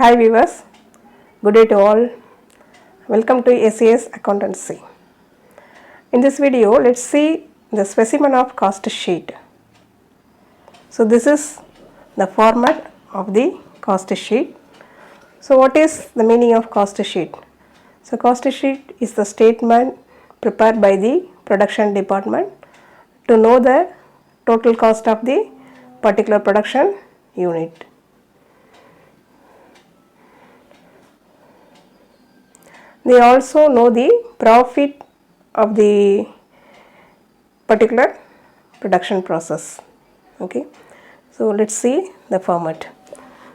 Hi viewers, good day to all. Welcome to SAS Accountancy. In this video, let's see the specimen of cost sheet. So this is the format of the cost sheet. So what is the meaning of cost sheet? So cost sheet is the statement prepared by the production department to know the total cost of the particular production unit. They also know the profit of the particular production process. Okay, so let's see the format.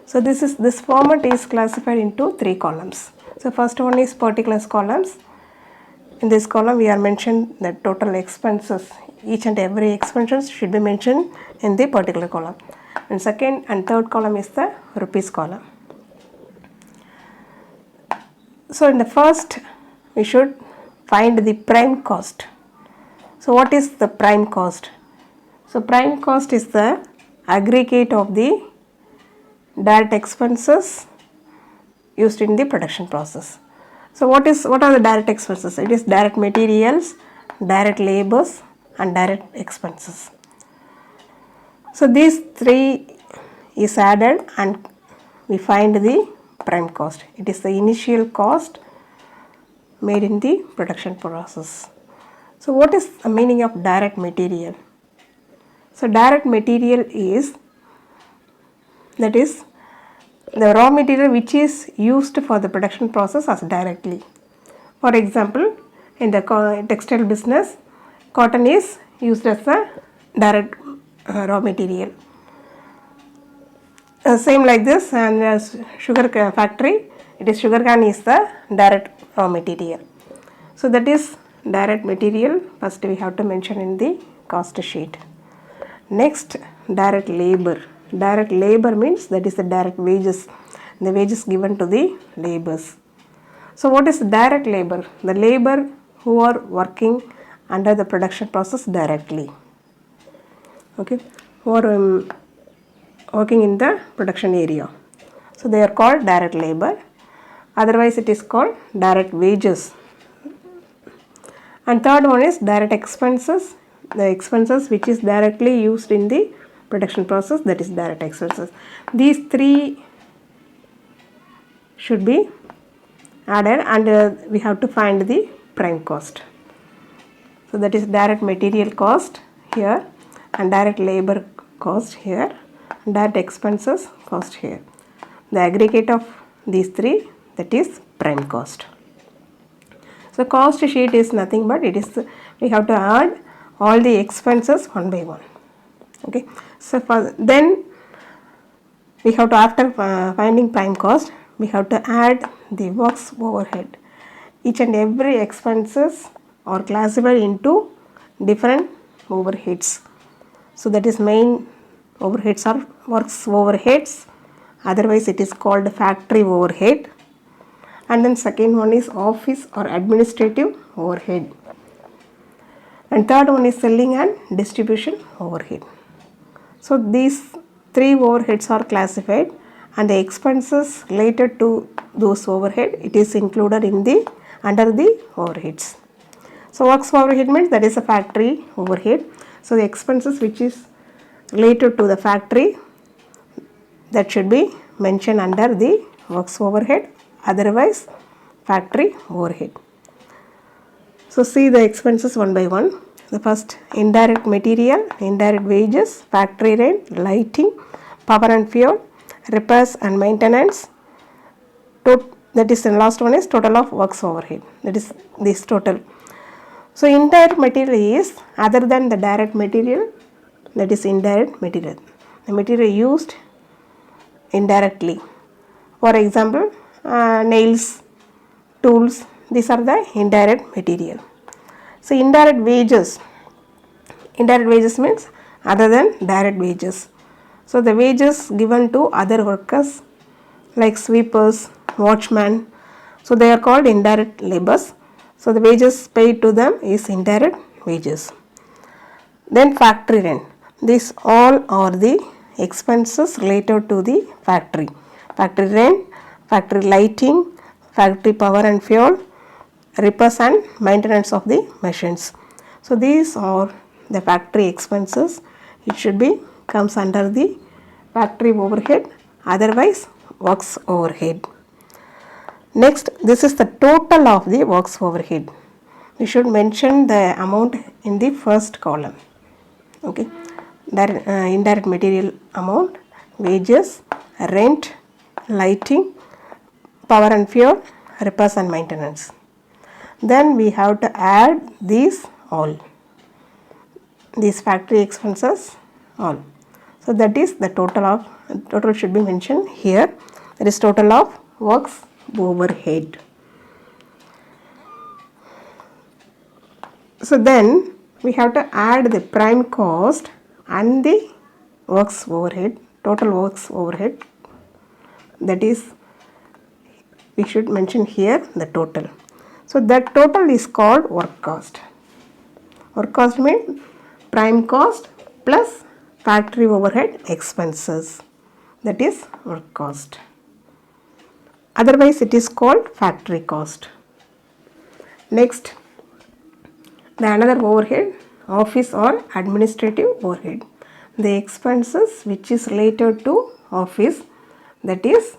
So this format is classified into three columns. So first one is particulars columns. In this column we are mentioned the total expenses. Each and every expenses should be mentioned in the particular column. And second and third column is the rupees column. So in the first, we should find the prime cost. So what is the prime cost? So prime cost is the aggregate of the direct expenses used in the production process. So what are the direct expenses? It is direct materials, direct labors and direct expenses. So these three is added and we find the prime cost. It is the initial cost made in the production process. So what is the meaning of direct material? So direct material is the raw material which is used for the production process as directly. For example, in the textile business, cotton is used as a direct raw material. Same like this, and sugar factory, it is sugarcane is the direct raw material. So that is direct material. First we have to mention in the cost sheet. Next, direct labor. Direct labor means that is the direct wages, the wages given to the laborers. So what is direct labor? The labor who are working under the production process directly. Okay, who are working in the production area. So they are called direct labor. Otherwise it is called direct wages. And third one is direct expenses. The expenses which is directly used in the production process, that is direct expenses. These three should be added and we have to find the prime cost. So that is direct material cost here and direct labor cost here, direct expenses cost here. The aggregate of these three, that is prime cost. So cost sheet is nothing but we have to add all the expenses one by one. Okay, so then we have to, after finding prime cost, we have to add the works overhead. Each and every expenses are classified into different overheads. So that is main overheads are works overheads, otherwise it is called factory overhead. And then second one is office or administrative overhead. And third one is selling and distribution overhead. So these three overheads are classified and the expenses related to those overhead, it is included in the under the overheads. So works overhead means that is a factory overhead. So the expenses which is related to the factory, that should be mentioned under the works overhead, otherwise factory overhead. So see the expenses one by one. The first, indirect material, indirect wages, factory rent, lighting, power and fuel, repairs and maintenance. That is the last one is total of works overhead. That is this total. So indirect material is other than the direct material, that is indirect material. The material used indirectly. For example, nails, tools, these are the indirect material. So indirect wages means other than direct wages. So the wages given to other workers like sweepers, watchmen, so they are called indirect labors. So the wages paid to them is indirect wages. Then factory rent. These all are the expenses related to the factory. Factory rent, factory lighting, factory power and fuel, repairs and maintenance of the machines. So these are the factory expenses. It should be comes under the factory overhead, otherwise works overhead. Next, this is the total of the works overhead. We should mention the amount in the first column. Okay, indirect material amount, wages, rent, lighting, power and fuel, repairs and maintenance. Then we have to add these all, these factory expenses all. So that is the total should be mentioned here. That is total of works overhead. So then we have to add the prime cost and the works overhead, total works overhead. That is, we should mention here the total. So that total is called work cost. Work cost means prime cost plus factory overhead expenses. That is work cost. Otherwise it is called factory cost. Next, the another overhead, office or administrative overhead. The expenses which is related to office, that is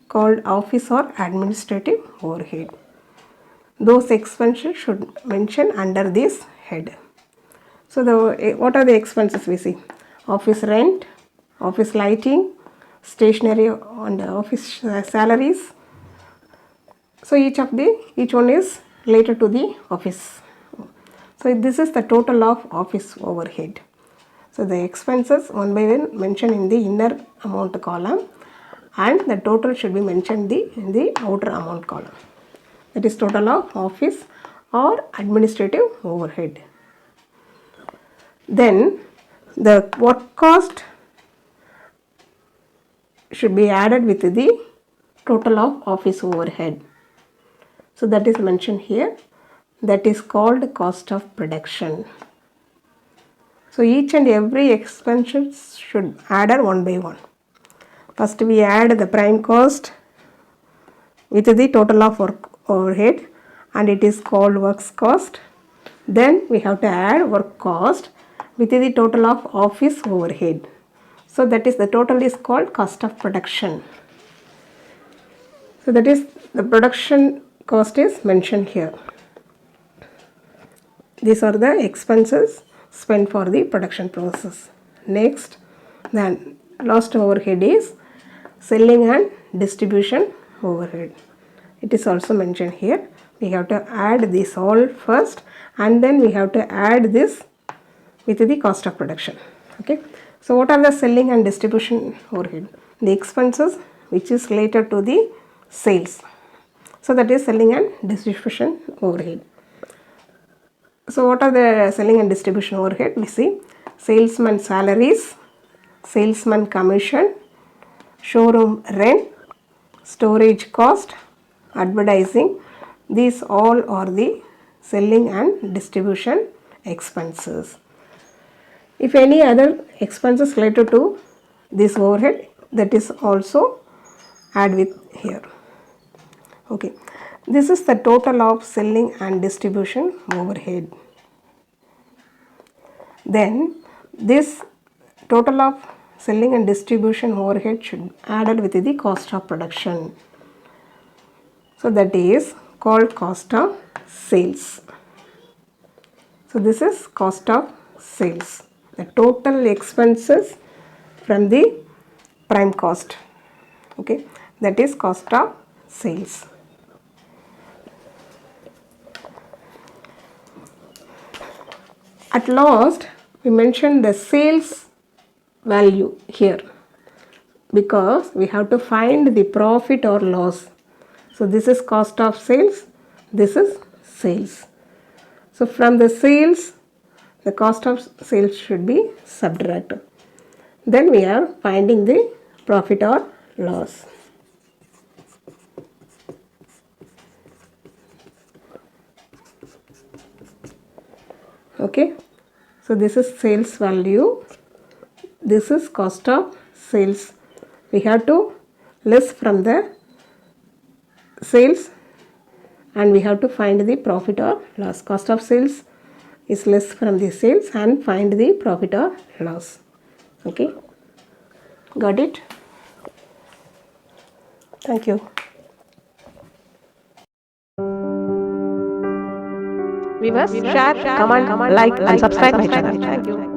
called office or administrative overhead. Those expenses should mention under this head. So what are the expenses we see? Office rent, office lighting, stationery and office salaries. So each one is related to the office. So this is the total of office overhead. So the expenses one by one mentioned in the inner amount column, and the total should be mentioned in the outer amount column. That is total of office or administrative overhead. Then the work cost should be added with the total of office overhead. So that is mentioned here. That is called cost of production. So each and every expenses should add one by one. First we add the prime cost with the total of work overhead, and it is called works cost. Then we have to add work cost with the total of office overhead. So that is the total is called cost of production. So that is the production cost is mentioned here. These are the expenses spent for the production process. Next, then last overhead is selling and distribution overhead. It is also mentioned here. We have to add this all first, and then we have to add this with the cost of production. Okay. So what are the selling and distribution overhead? The expenses which is related to the sales. So that is selling and distribution overhead. So what are the selling and distribution overhead? We see salesman salaries, salesman commission, showroom rent, storage cost, advertising. These all are the selling and distribution expenses. If any other expenses related to this overhead, that is also add with here. Okay. This is the total of selling and distribution overhead. Then this total of selling and distribution overhead should be added with the cost of production. So that is called cost of sales. So this is cost of sales. The total expenses from the prime cost. Okay, that is cost of sales. At last, we mentioned the sales value here because we have to find the profit or loss. So this is cost of sales, this is sales. So from the sales, the cost of sales should be subtracted. Then we are finding the profit or loss. Okay, so this is sales value, this is cost of sales. We have to less from the sales and we have to find the profit or loss. Cost of sales is less from the sales and find the profit or loss. Okay, got it? Thank you. Viewers, share, comment, like and subscribe my channel. Thank you.